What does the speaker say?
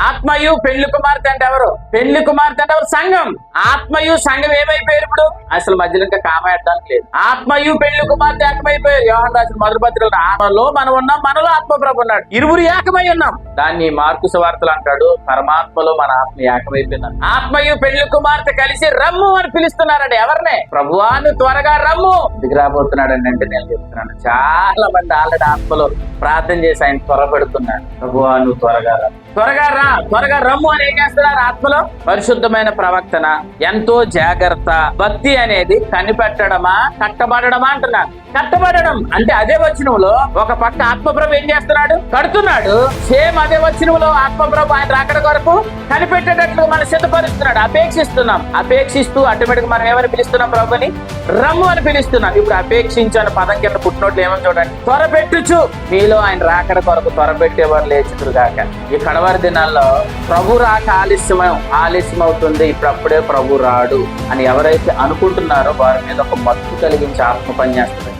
ఆత్మయు పెళ్లి కుమార్తె అంటే ఎవరు? పెళ్లి కుమార్తె అంటే ఎవరు? సంఘం. ఆత్మయు సంఘం ఏమైపోయారు ఇప్పుడు? అసలు మధ్యలో ఇంకా కామాడడానికి లేదు. ఆత్మయు పెళ్లి కుమార్తె ఏకమైపోయారు. యోహాను రాసిన మొదటి పత్రికలో ఆత్మలో మనం ఉన్నాం, మనలో ఆత్మప్రభు ఉన్నాడు, ఇరువురు ఏకమై ఉన్నాం. దాన్ని మార్కు సువార్తలు అంటాడు, పరమాత్మలో మన ఆత్మ ఏకమైపోయింది. ఆత్మయు పెళ్లి కుమార్తె కలిసి రమ్ము అని పిలుస్తున్నారండి. ఎవరినే? ప్రభువా నువ్వు త్వరగా రమ్ము. దిగి రాబోతున్నాడు అంటే నేను చెప్తున్నాను, చాలా మంది ఆల్రెడీ ఆత్మలో ప్రార్థన చేసి ఆయన త్వరపెడుతున్నాడు. ప్రభువా నువ్వు త్వరగా రా, త్వరగా రా, త్వరగా రమ్ము అని ఏం చేస్తున్నారు ఆత్మలో? పరిశుద్ధమైన ప్రవర్తన, ఎంతో జాగ్రత్త. భక్తి అనేది కనిపెట్టడమా కట్టబడడమా అంటున్నారు. కట్టబడడం అంటే అదే వచనంలో ఒక పక్క ఆత్మప్రభు ఏం చేస్తున్నాడు? కడుతున్నాడు. సేమ్ అదే వచనంలో ఆత్మప్రభు ఆయన రాకడ కొరకు కనిపెట్టేటట్లు మనం సిద్ధపరుస్తున్నాడు. అపేక్షిస్తున్నాం. అపేక్షిస్తూ ఆటోమేటిక్ మనం ఏమని పిలుస్తున్నాం? ప్రభుని రమ్ము అని పిలుస్తున్నాం. ఇప్పుడు అపేక్షించు అనే పదం కింద పుట్టినోట్లు ఏమని చూడండి, త్వరపెట్టుచు. మీలో ఆయన రాకడ కొరకు త్వరపెట్టేవారు లేచుదురు గాక. ఈ కడవరి దినాల్లో ప్రభు రాక ఆలస్యం అవుతుంది, ఇప్పుడప్పుడే ప్రభు రాడు అని ఎవరైతే అనుకుంటున్నారో వారి మీద ఒక మత్తు కలిగించి ఆత్మ పనిచేస్తుంది.